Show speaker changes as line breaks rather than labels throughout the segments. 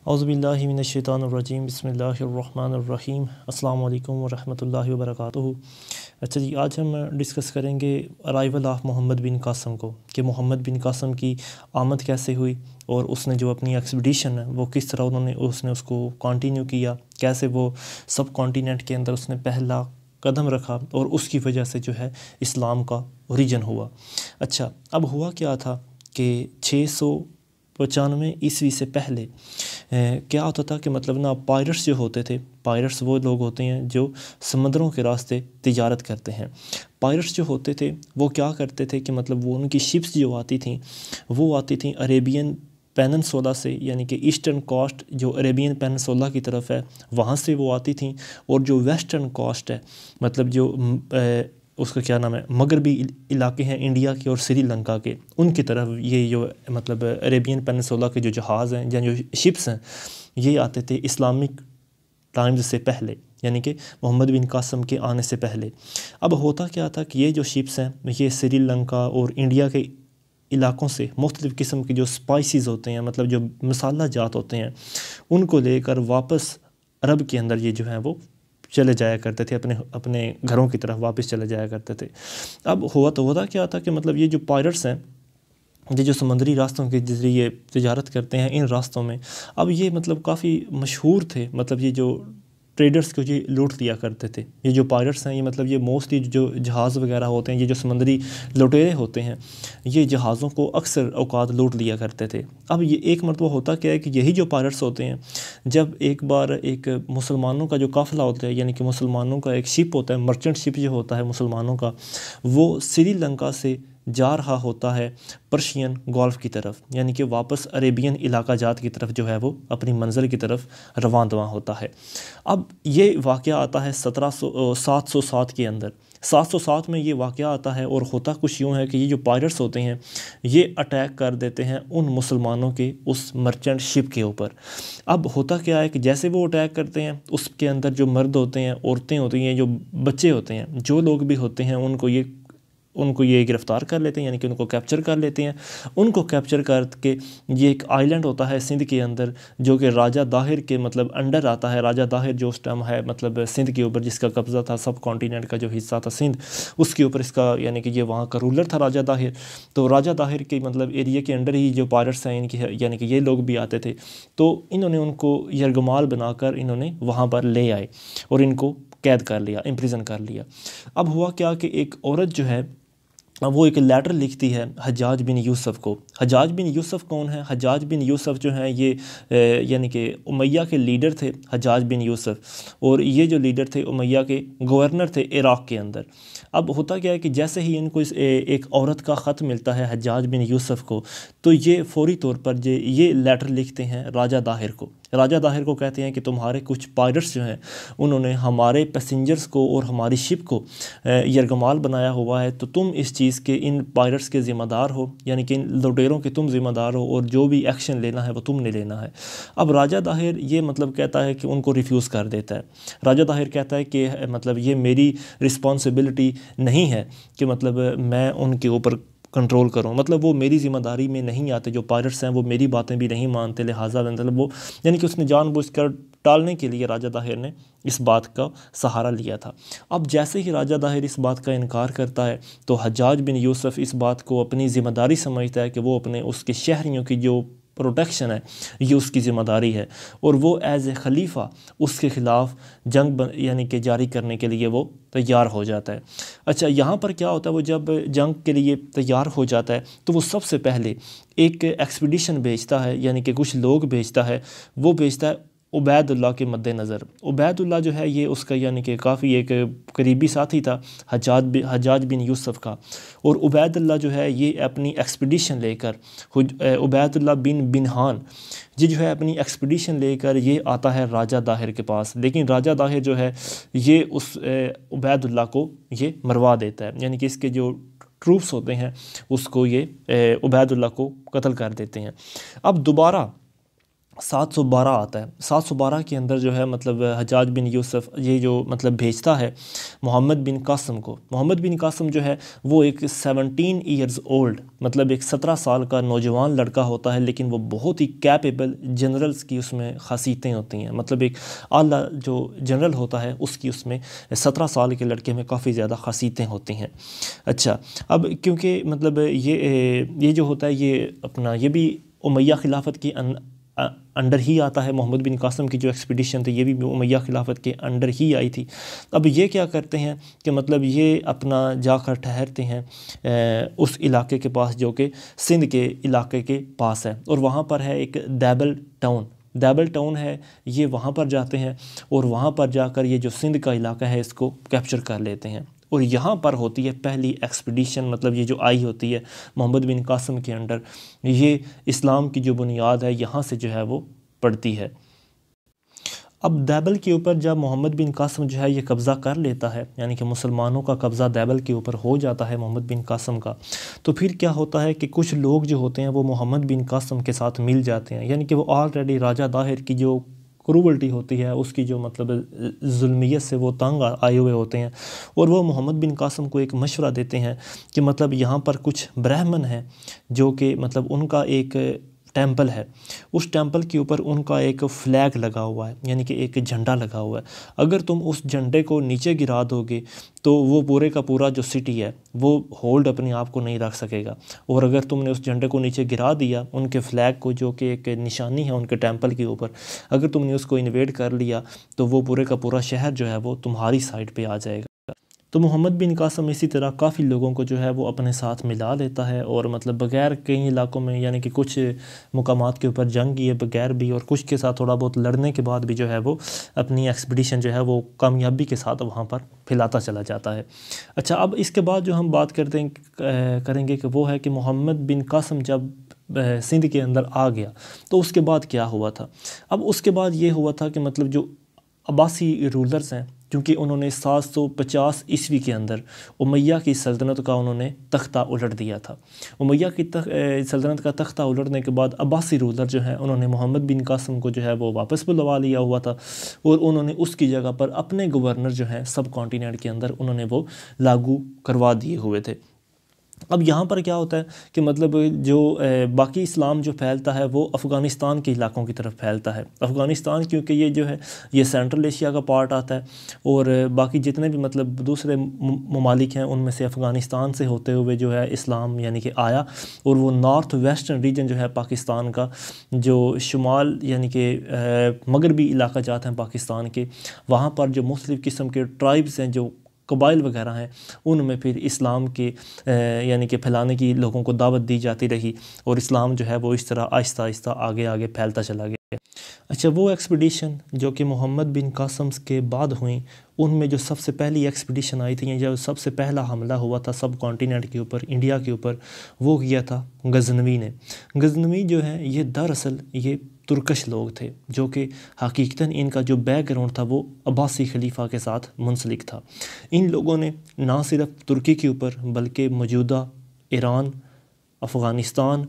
اعوذ باللہ من الشیطان الرجیم، بسم اللہ الرحمن الرحیم، السلام علیکم ورحمۃ اللہ وبرکاتہ۔ اچھا جی، آج ہم ڈسکس کریں گے ارائیول آف محمد بن قاسم کو، کہ محمد بن قاسم کی آمد کیسے ہوئی اور اس نے جو اپنی ایکسپیڈیشن ہے وہ کس طرح اس نے اس کو کنٹینیو کیا، کیسے وہ سب کانٹیننٹ کے اندر اس نے پہلا قدم رکھا اور اس کی وجہ سے جو ہے اسلام کا اوریجن ہوا۔ اچھا، اب ہوا کیا تھا کہ 695 عیسوی سے پہلے کیا ہوتا تھا کہ مطلب نا پائرٹس جو ہوتے تھے، پائرٹس وہ لوگ ہوتے ہیں جو سمندروں کے راستے تجارت کرتے ہیں۔ پائرٹس جو ہوتے تھے وہ کیا کرتے تھے کہ مطلب وہ ان کی شپس جو آتی تھیں وہ آتی تھیں عریبین پیننسولا سے، یعنی کہ ایسٹرن کوسٹ جو عریبین پیننسولا کی طرف ہے وہاں سے وہ آتی تھیں، اور جو ویسٹرن کوسٹ ہے مطلب جو اس کا کیا نام ہے مغربی علاقے ہیں انڈیا کے اور سری لنکا کے، ان کی طرف یہ جو مطلب عریبین پیننسولا کے جو جہاز ہیں یا جو شپس ہیں یہ آتے تھے اسلامک ٹائمز سے پہلے، یعنی کہ محمد بن قاسم کے آنے سے پہلے۔ اب ہوتا کیا تھا کہ یہ جو شپس ہیں یہ سری لنکا اور انڈیا کے علاقوں سے مختلف قسم کے جو سپائسیز ہوتے ہیں، مطلب جو مسالہ جات ہوتے ہیں، ان کو لے کر واپس عرب کے اندر یہ جو ہیں وہ چلے جایا کرتے تھے، اپنے گھروں کی طرف واپس چلے جایا کرتے تھے۔ اب ہوتا کیا تھا کہ مطلب یہ جو پائرٹس ہیں یہ جو سمندری راستوں کے ذریعے تجارت کرتے ہیں ان راستوں میں، اب یہ مطلب کافی مشہور تھے، مطلب یہ جو ٹریڈرز کو یہ لوٹ لیا کرتے تھے۔ یہ جو پائرٹس ہیں یہ مطلب یہ موسٹلی جو جہاز وغیرہ ہوتے ہیں، یہ جو سمندری لٹیرے ہوتے ہیں یہ جہازوں کو اکثر اوقات لوٹ لیا کرتے تھے۔ اب یہ ایک مرتبہ ہوتا کیا ہے کہ یہی جو پائرٹس ہوتے ہیں جب ایک بار ایک مسلمانوں کا جو قافلہ ہوتا ہے، یعنی کہ مسلمانوں کا ایک شپ ہوتا ہے، مرچنٹ شپ جو ہوتا ہے مسلمانوں کا، وہ سری لنکا سے جا رہا ہوتا ہے پرشین گولف کی طرف، یعنی کہ واپس عریبین علاقہ جات کی طرف جو ہے وہ اپنی منزل کی طرف رواں دواں ہوتا ہے۔ اب یہ واقعہ آتا ہے 707 کے اندر۔ 707 میں یہ واقعہ آتا ہے اور ہوتا کچھ یوں ہے کہ یہ جو پائرٹس ہوتے ہیں یہ اٹیک کر دیتے ہیں ان مسلمانوں کے اس مرچنٹ شپ کے اوپر۔ اب ہوتا کیا ہے کہ جیسے وہ اٹیک کرتے ہیں اس کے اندر جو مرد ہوتے ہیں، عورتیں ہوتی ہیں، جو بچے ہوتے ہیں، جو لوگ بھی ہوتے ہیں ان کو یہ گرفتار کر لیتے ہیں، یعنی کہ ان کو کیپچر کر لیتے ہیں۔ ان کو کیپچر کر کے یہ ایک آئیلینڈ ہوتا ہے سندھ کے اندر جو کہ راجہ داہر کے مطلب انڈر آتا ہے۔ راجہ داہر جو اس ٹائم ہے مطلب سندھ کے اوپر جس کا قبضہ تھا، سب کانٹیننٹ کا جو حصہ تھا سندھ، اس کے اوپر اس کا یعنی کہ یہ وہاں کا رولر تھا راجہ داہر۔ تو راجہ داہر کے مطلب ایریا کے انڈر ہی جو پائرٹس ہیں یعنی کہ یہ لوگ بھی آتے تھے، تو انہوں نے ان کو یرغمال بنا کر انہوں نے وہاں پر لے آئے اور ان کو قید کر لیا، امپریزن کر لیا۔ اب ہوا کیا کہ ایک عورت جو ہے وہ ایک لیٹر لکھتی ہے حجاج بن یوسف کو۔ حجاج بن یوسف کون ہے؟ حجاج بن یوسف جو ہیں یہ یعنی کہ امیہ کے لیڈر تھے حجاج بن یوسف، اور یہ جو لیڈر تھے امیہ کے گورنر تھے عراق کے اندر۔ اب ہوتا کیا ہے کہ جیسے ہی ان کو ایک عورت کا خط ملتا ہے حجاج بن یوسف کو، تو یہ فوری طور پر یہ لیٹر لکھتے ہیں راجہ داہر کو۔ راجہ داہر کو کہتے ہیں کہ تمہارے کچھ پائرٹس جو ہیں انہوں نے ہمارے پیسنجرز کو اور ہماری شپ کو یرغمال بنایا ہوا ہے، تو تم اس چیز کے ان پائرٹس کے ذمہ دار ہو، یعنی کہ ان لٹیروں کے تم ذمہ دار ہو، اور جو بھی ایکشن لینا ہے وہ تم نے لینا ہے۔ اب راجہ داہر یہ مطلب کہتا ہے کہ ان کو ریفیوز کر دیتا ہے۔ راجہ داہر کہتا ہے کہ مطلب یہ میری رسپانسبلٹی نہیں ہے کہ مطلب میں ان کے اوپر کنٹرول کروں، مطلب وہ میری ذمہ داری میں نہیں آتے، جو پائرٹس ہیں وہ میری باتیں بھی نہیں مانتے، لہٰذا مطلب وہ یعنی کہ اس نے جان بوجھ کر ٹالنے کے لیے راجہ داہر نے اس بات کا سہارا لیا تھا۔ اب جیسے ہی راجہ داہر اس بات کا انکار کرتا ہے تو حجاج بن یوسف اس بات کو اپنی ذمہ داری سمجھتا ہے کہ وہ اپنے اس کے شہریوں کی جو پروٹیکشن ہے یہ اس کی ذمہ داری ہے، اور وہ ایز اے خلیفہ اس کے خلاف جنگ یعنی کہ جاری کرنے کے لیے وہ تیار ہو جاتا ہے۔ اچھا، یہاں پر کیا ہوتا ہے، وہ جب جنگ کے لیے تیار ہو جاتا ہے تو وہ سب سے پہلے ایک ایکسپیڈیشن بھیجتا ہے، یعنی کہ کچھ لوگ بھیجتا ہے، وہ بھیجتا ہے عبید اللہ کے مد نظر۔ عبید اللہ جو ہے یہ اس کا یعنی کہ کافی ایک قریبی ساتھی تھا حجاج بن یوسف کا، اور عبید اللہ جو ہے یہ اپنی ایکسپیڈیشن لے کر عبید اللہ بن بنہان یہ جو ہے اپنی ایکسپیڈیشن لے کر یہ آتا ہے راجہ داہر کے پاس، لیکن راجہ داہر جو ہے یہ اس عبید اللہ کو یہ مروا دیتا ہے، یعنی کہ اس کے جو ٹروپس ہوتے ہیں اس کو یہ عبید اللہ کو قتل کر دیتے ہیں۔ اب دوبارہ 712 آتا ہے. 712 کے اندر جو ہے مطلب حجاج بن یوسف یہ جو مطلب بھیجتا ہے محمد بن قاسم کو. محمد بن قاسم جو ہے وہ ایک 17 ایئرز اولڈ مطلب ایک 17 سال کا نوجوان لڑکا ہوتا ہے، لیکن وہ بہت ہی کیپیبل جنرلز کی اس میں خاصیتیں ہوتی ہیں. مطلب ایک اعلیٰ جو جنرل ہوتا ہے اس کی اس میں 17 سال کے لڑکے میں کافی زیادہ خاصیتیں ہوتی ہیں. اچھا، اب کیونکہ مطلب یہ جو ہوتا ہے یہ اپنا یہ بھی امیہ خلافت کی انڈر ہی آتا ہے. محمد بن قاسم کی جو ایکسپیڈیشن تھی یہ بھی امیہ خلافت کے انڈر ہی آئی تھی. اب یہ کیا کرتے ہیں کہ مطلب یہ اپنا جا کر ٹھہرتے ہیں اس علاقے کے پاس جو کہ سندھ کے علاقے کے پاس ہے، اور وہاں پر ہے ایک دیبل ٹاؤن ہے. یہ وہاں پر جاتے ہیں اور وہاں پر جا کر یہ جو سندھ کا علاقہ ہے اس کو کیپچر کر لیتے ہیں. اور یہاں پر ہوتی ہے پہلی ایکسپیڈیشن مطلب یہ جو آئی ہوتی ہے محمد بن قاسم کے انڈر. یہ اسلام کی جو بنیاد ہے یہاں سے جو ہے وہ پڑتی ہے. اب دیبل کے اوپر جب محمد بن قاسم جو ہے یہ قبضہ کر لیتا ہے، یعنی کہ مسلمانوں کا قبضہ دیبل کے اوپر ہو جاتا ہے محمد بن قاسم کا، تو پھر کیا ہوتا ہے کہ کچھ لوگ جو ہوتے ہیں وہ محمد بن قاسم کے ساتھ مل جاتے ہیں. یعنی کہ وہ آلریڈی راجہ طاہر کی جو کروولٹی ہوتی ہے اس کی جو مطلب ظلمیت سے وہ تنگ آئے ہوئے ہوتے ہیں، اور وہ محمد بن قاسم کو ایک مشورہ دیتے ہیں کہ مطلب یہاں پر کچھ برہمن ہیں جو کہ مطلب ان کا ایک ٹیمپل ہے، اس ٹیمپل کے اوپر ان کا ایک فلیگ لگا ہوا ہے، یعنی کہ ایک جھنڈا لگا ہوا ہے. اگر تم اس جھنڈے کو نیچے گرا دو گے تو وہ پورے کا پورا جو سٹی ہے وہ ہولڈ اپنے آپ کو نہیں رکھ سکے گا، اور اگر تم نے اس جھنڈے کو نیچے گرا دیا ان کے فلیگ کو جو کہ ایک نشانی ہے ان کے ٹیمپل کے اوپر، اگر تم نے اس کو انویڈ کر لیا تو وہ پورے کا پورا شہر جو ہے وہ تمہاری سائڈ پہ آ جائے گا. تو محمد بن قاسم اسی طرح کافی لوگوں کو جو ہے وہ اپنے ساتھ ملا لیتا ہے، اور مطلب بغیر کئی علاقوں میں یعنی کہ کچھ مقامات کے اوپر جنگ کیے بغیر بھی اور کچھ کے ساتھ تھوڑا بہت لڑنے کے بعد بھی جو ہے وہ اپنی ایکسپیڈیشن جو ہے وہ کامیابی کے ساتھ وہاں پر پھیلاتا چلا جاتا ہے. اچھا، اب اس کے بعد جو ہم بات کریں گے کہ وہ ہے کہ محمد بن قاسم جب سندھ کے اندر آ گیا تو اس کے بعد کیا ہوا تھا. اب اس کے بعد یہ ہوا تھا کہ مطلب جو عباسی رولرز ہیں، کیونکہ انہوں نے 750 عیسوی کے اندر امیہ کی سلطنت کا انہوں نے تختہ الٹ دیا تھا. امیہ کی سلطنت کا تختہ الٹنے کے بعد عباسی رولر جو ہیں انہوں نے محمد بن قاسم کو جو ہے وہ واپس بلوا لیا ہوا تھا، اور انہوں نے اس کی جگہ پر اپنے گورنر جو ہیں سب کانٹیننٹ کے اندر انہوں نے وہ لاگو کروا دیے ہوئے تھے. اب یہاں پر کیا ہوتا ہے کہ مطلب جو باقی اسلام جو پھیلتا ہے وہ افغانستان کے علاقوں کی طرف پھیلتا ہے. افغانستان کیونکہ یہ جو ہے یہ سینٹرل ایشیا کا پارٹ آتا ہے، اور باقی جتنے بھی مطلب دوسرے ممالک ہیں ان میں سے افغانستان سے ہوتے ہوئے جو ہے اسلام یعنی کہ آیا، اور وہ نارتھ ویسٹرن ریجن جو ہے پاکستان کا جو شمال یعنی کہ مغربی علاقہ جات ہیں پاکستان کے، وہاں پر جو مختلف قسم کے ٹرائبز ہیں جو قبائل وغیرہ ہیں ان میں پھر اسلام کے یعنی کہ پھیلانے کی لوگوں کو دعوت دی جاتی رہی، اور اسلام جو ہے وہ اس طرح آہستہ آہستہ آگے پھیلتا چلا گیا. اچھا، وہ ایکسپیڈیشن جو کہ محمد بن قاسم کے بعد ہوئیں ان میں جو سب سے پہلی ایکسپیڈیشن آئی تھی، جو سب سے پہلا حملہ ہوا تھا سب کانٹیننٹ کے اوپر، انڈیا کے اوپر، وہ کیا تھا غزنوی نے. غزنوی جو ہے یہ دراصل یہ ترکش لوگ تھے جو کہ حقیقتاً ان کا جو بیک گراؤنڈ تھا وہ عباسی خلیفہ کے ساتھ منسلک تھا. ان لوگوں نے نہ صرف ترکی کے اوپر بلکہ موجودہ ایران، افغانستان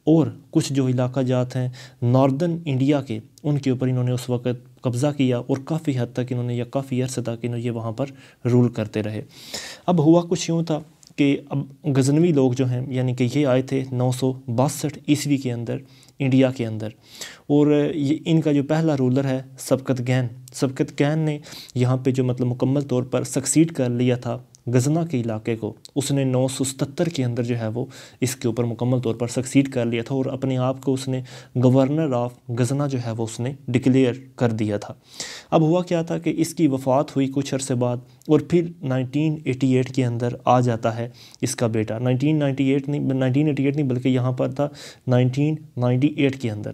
اور کچھ جو علاقہ جات ہیں ناردرن انڈیا کے ان کے اوپر انہوں نے اس وقت قبضہ کیا، اور کافی حد تک انہوں نے یا کافی عرصے تک انہوں یہ وہاں پر رول کرتے رہے. اب ہوا کچھ یوں تھا کہ اب غزنوی لوگ جو ہیں یعنی کہ یہ آئے تھے 962 عیسوی کے اندر انڈیا کے اندر، اور یہ ان کا جو پہلا رولر ہے سبکت گین نے یہاں پہ جو مطلب مکمل طور پر سکسیڈ کر لیا تھا غزنہ کے علاقے کو. اس نے 977 کے اندر جو ہے وہ اس کے اوپر مکمل طور پر سکسیڈ کر لیا تھا، اور اپنے آپ کو اس نے گورنر آف غزنہ جو ہے وہ اس نے ڈکلیئر کر دیا تھا. اب ہوا کیا تھا کہ اس کی وفات ہوئی کچھ عرصے بعد، اور پھر 1988 کے اندر آ جاتا ہے اس کا بیٹا. 1988 نہیں بلکہ یہاں پر تھا 1998 کے اندر.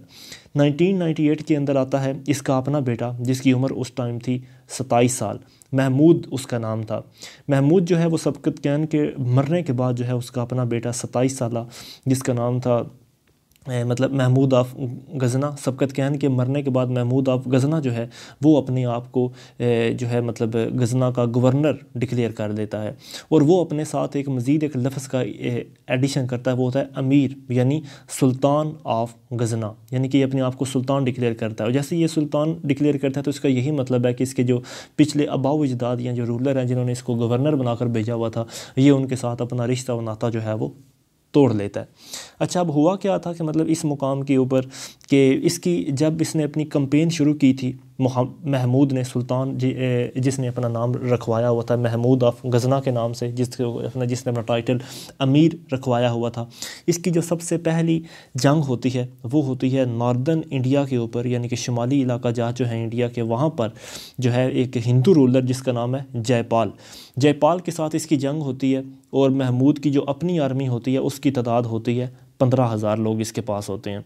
1998 کے اندر آتا ہے اس کا اپنا بیٹا جس کی عمر اس ٹائم تھی 27 سال. محمود اس کا نام تھا. محمود جو ہے وہ سبکت گین کے مرنے کے بعد جو ہے اس کا اپنا بیٹا 27 سالہ جس کا نام تھا مطلب محمود آف غزنہ، سبکت کین کے مرنے کے بعد محمود آف غزنہ جو ہے وہ اپنے آپ کو جو ہے مطلب غزنہ کا گورنر ڈکلیئر کر دیتا ہے، اور وہ اپنے ساتھ ایک مزید ایک لفظ کا ایڈیشن کرتا ہے، وہ ہوتا ہے امیر، یعنی سلطان آف غزنہ، یعنی کہ یہ اپنے آپ کو سلطان ڈکلیئر کرتا ہے۔ اور جیسے یہ سلطان ڈکلیئر کرتا ہے تو اس کا یہی مطلب ہے کہ اس کے جو پچھلے آباء و اجداد یا جو رولر ہیں جنہوں نے اس کو گورنر بنا کر بھیجا ہوا تھا، یہ ان کے ساتھ اپنا رشتہ و ناطہ جو ہے وہ توڑ لیتا ہے۔ اچھا، اب ہوا کیا تھا کہ مطلب اس مقام کے اوپر کہ اس کی جب اس نے اپنی کمپین شروع کی تھی، محمود نے، سلطان جس نے اپنا نام رکھوایا ہوا تھا محمود آف غزنہ کے نام سے، جس نے اپنا ٹائٹل امیر رکھوایا ہوا تھا، اس کی جو سب سے پہلی جنگ ہوتی ہے وہ ہوتی ہے ناردرن انڈیا کے اوپر، یعنی کہ شمالی علاقہ جات جو ہے انڈیا کے، وہاں پر جو ہے ایک ہندو رولر جس کا نام ہے جے پال کے ساتھ اس کی جنگ ہوتی ہے، اور محمود کی جو اپنی آرمی ہوتی ہے اس کی تعداد ہوتی ہے 15,000 لوگ اس کے پاس ہوتے ہیں۔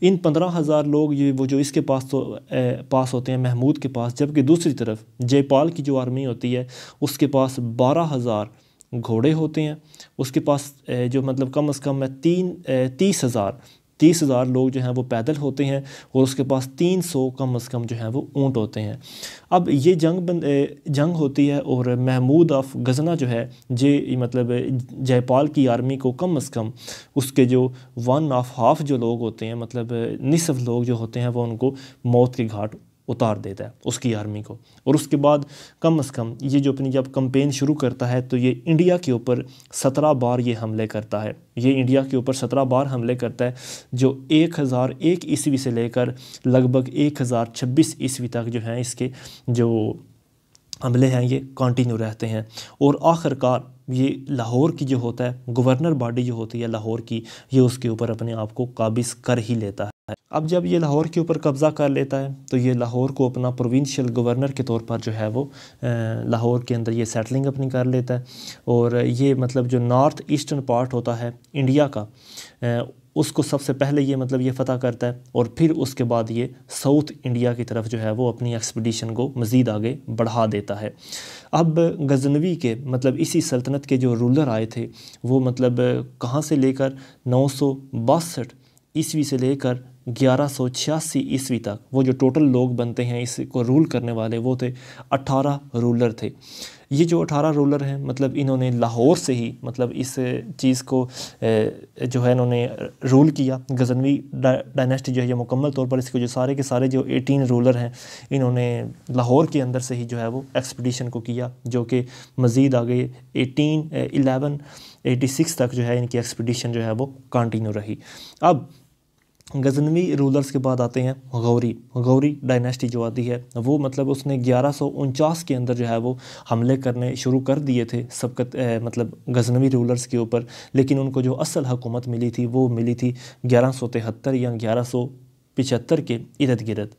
ان 15,000 لوگ وہ جو اس کے پاس ہوتے ہیں محمود کے پاس، جبکہ دوسری طرف جے پال کی جو آرمی ہوتی ہے اس کے پاس 12,000 گھوڑے ہوتے ہیں، اس کے پاس جو مطلب کم از کم 30,000 لوگ جو ہیں وہ پیدل ہوتے ہیں، اور اس کے پاس 300 کم از کم جو ہیں وہ اونٹ ہوتے ہیں۔ اب یہ جنگ ہوتی ہے، اور محمود آف غزنہ جو ہے مطلب جے پال کی آرمی کو کم از کم اس کے جو 1/2 جو لوگ ہوتے ہیں، مطلب نصف لوگ جو ہوتے ہیں، وہ ان کو موت کے گھاٹ اتار دیتا ہے اس کی آرمی کو۔ اور اس کے بعد کم از کم یہ جو اپنی جب کمپین شروع کرتا ہے تو یہ انڈیا کے اوپر 17 بار یہ حملے کرتا ہے، یہ انڈیا کے اوپر 17 بار حملے کرتا ہے، جو 1001 عیسوی سے لے کر لگ بھگ 1026 عیسوی تک جو ہیں اس کے جو حملے ہیں یہ کنٹینیو رہتے ہیں، اور آخر کار یہ لاہور کی جو ہوتا ہے گورنر باڈی جو ہوتی ہے لاہور کی، یہ اس کے اوپر اپنے آپ کو قابض کر ہی لیتا ہے۔ اب جب یہ لاہور کے اوپر قبضہ کر لیتا ہے تو یہ لاہور کو اپنا پروونشل گورنر کے طور پر جو ہے وہ لاہور کے اندر یہ سیٹلنگ اپنی کر لیتا ہے، اور یہ مطلب جو نارتھ ایسٹرن پارٹ ہوتا ہے انڈیا کا، اس کو سب سے پہلے یہ فتح کرتا ہے، اور پھر اس کے بعد یہ ساؤتھ انڈیا کی طرف جو ہے وہ اپنی ایکسپیڈیشن کو مزید آگے بڑھا دیتا ہے۔ اب غزنوی کے مطلب اسی سلطنت کے جو رولر آئے تھے وہ مطلب کہاں سے لے کر 962 عیسوی سے لے کر 1186 عیسوی تک وہ جو ٹوٹل لوگ بنتے ہیں اس کو رول کرنے والے، وہ تھے 18 رولر تھے۔ یہ جو 18 رولر ہیں مطلب انہوں نے لاہور سے ہی مطلب اس چیز کو جو ہے انہوں نے رول کیا۔ غزنوی ڈائنیسٹی جو ہے یہ مکمل طور پر اس کے جو سارے کے سارے جو 18 رولر ہیں انہوں نے لاہور کے اندر سے ہی جو ہے وہ ایکسپیڈیشن کو کیا، جو کہ مزید آگے 1186 تک جو ہے ان کی ایکسپیڈیشن جو ہے وہ کنٹینیو رہی۔ اب غزنوی رولرز کے بعد آتے ہیں غوری ڈائنیسٹی جو آتی ہے، وہ مطلب اس نے 1149 کے اندر جو ہے وہ حملے کرنے شروع کر دیے تھے سبقت مطلب غزنوی رولرز کے اوپر، لیکن ان کو جو اصل حکومت ملی تھی وہ ملی تھی 1173 یا 1175 کے ارد گرد۔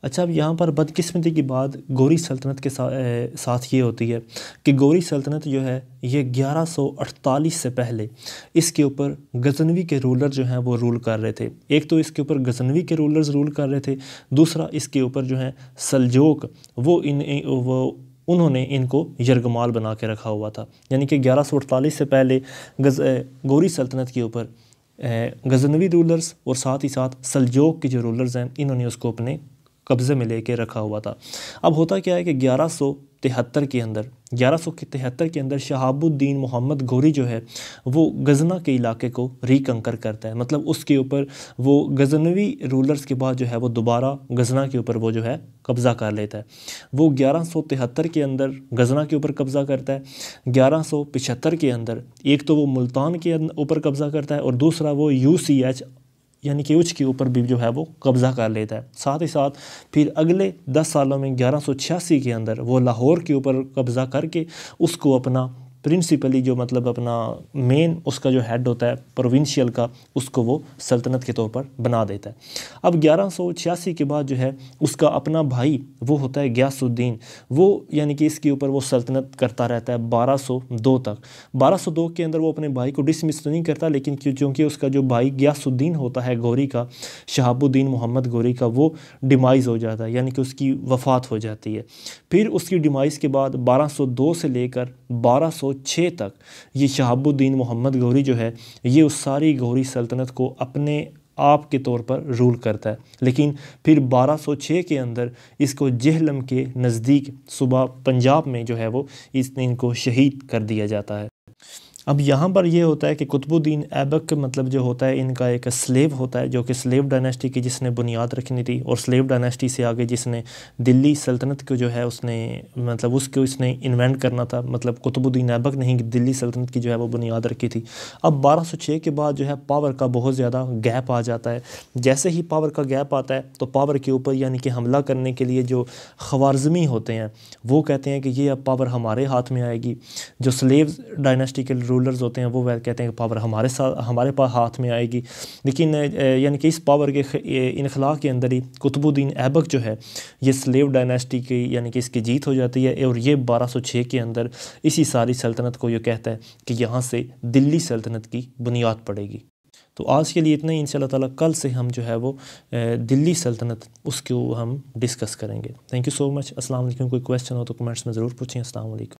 اچھا، اب یہاں پر بدقسمتی کی بات گوری سلطنت کے ساتھ یہ ہوتی ہے کہ گوری سلطنت جو ہے یہ 1148 سے پہلے اس کے اوپر غزنوی کے رولر جو ہیں وہ رول کر رہے تھے۔ ایک تو اس کے اوپر غزنوی کے رولرز رول کر رہے تھے، دوسرا اس کے اوپر جو ہیں سلجوق انہوں نے ان کو یرغمال بنا کے رکھا ہوا تھا، یعنی کہ 1148 سے پہلے گوری سلطنت کے اوپر غزنوی رولرز اور ساتھ ہی ساتھ سلجوق کے جو رولرز ہیں انہوں نے اس کو اپنے قبضے میں لے کے رکھا ہوا تھا۔ اب ہوتا کیا ہے کہ 1173 کے اندر شہاب الدین محمد گوری جو ہے وہ غزنہ کے علاقے کو ریکنکر کرتا ہے، مطلب اس کے اوپر وہ غزنوی رولرز کے بعد جو ہے وہ دوبارہ غزنہ کے اوپر وہ جو ہے قبضہ کر لیتا ہے۔ وہ 1173 کے اندر غزنہ کے اوپر قبضہ کرتا ہے، 1175 کے اندر ایک تو وہ ملتان کے اوپر قبضہ کرتا ہے، اور دوسرا وہ UCH یعنی کہ اچ کے اوپر بھی جو ہے وہ قبضہ کر لیتا ہے۔ ساتھ ہی ساتھ پھر اگلے 10 سالوں میں 1186 کے اندر وہ لاہور کے اوپر قبضہ کر کے اس کو اپنا پرنسپلی جو مطلب اپنا مین اس کا جو ہیڈ ہوتا ہے پروونشل کا، اس کو وہ سلطنت کے طور پر بنا دیتا ہے۔ اب 1186 کے بعد جو ہے اس کا اپنا بھائی وہ ہوتا ہے غیاث الدین، وہ یعنی کہ اس کے اوپر وہ سلطنت کرتا رہتا ہے 1202 تک۔ 1202 کے اندر وہ اپنے بھائی کو ڈسمس تو نہیں کرتا، لیکن چونکہ اس کا جو بھائی غیاث الدین ہوتا ہے گوری کا، شہاب الدین محمد گوری کا، وہ ڈیمائز ہو جاتا ہے، یعنی کہ اس کی وفات ہو جاتی ہے۔ پھر اس کی ڈیمائز کے بعد 1202 سے لے کر 1206 تک یہ شہاب الدین محمد گوری جو ہے یہ اس ساری گوری سلطنت کو اپنے آپ کے طور پر رول کرتا ہے، لیکن پھر 1206 کے اندر اس کو جہلم کے نزدیک صوبہ پنجاب میں جو ہے وہ ان کو شہید کر دیا جاتا ہے۔ اب یہاں پر یہ ہوتا ہے کہ قطب الدین ایبک مطلب جو ہوتا ہے ان کا ایک سلیو ہوتا ہے، جو کہ سلیو ڈائنیسٹی کی جس نے بنیاد رکھنی تھی، اور سلیو ڈائنیسٹی سے آگے جس نے دلی سلطنت کو جو ہے اس نے مطلب اس نے انوینٹ کرنا تھا، مطلب قطب الدین ایبک نے ہی دلی سلطنت کی جو ہے وہ بنیاد رکھی تھی۔ اب 1206 کے بعد جو ہے پاور کا بہت زیادہ گیپ آ جاتا ہے۔ جیسے ہی پاور کا گیپ آتا ہے تو پاور کے اوپر یعنی کہ حملہ کرنے کے لیے جو خوارزمی ہوتے ہیں وہ کہتے ہیں کہ یہ اب پاور ہمارے ہاتھ میں آئے گی۔ جو سلیو ڈائنیسٹی کے رولرز ہوتے ہیں وہ کہتے ہیں کہ پاور ہمارے پاس ہاتھ میں آئے گی، لیکن یعنی کہ اس پاور کے انخلاء کے اندر ہی قطب الدین ایبک جو ہے یہ سلیو ڈائنیسٹی کی یعنی کہ اس کی جیت ہو جاتی ہے، اور یہ 1206 کے اندر اسی ساری سلطنت کو یہ کہتا ہے کہ یہاں سے دلی سلطنت کی بنیاد پڑے گی۔ تو آج کے لیے اتنا ہی، انشاءاللہ تعالیٰ کل سے ہم جو ہے وہ دلی سلطنت اس کو ہم ڈسکس کریں گے۔ تھینک یو سو مچ۔ السلام علیکم۔ کوئی کویسچن ہو تو کمنٹس میں ضرور پوچھیں۔ السلام علیکم۔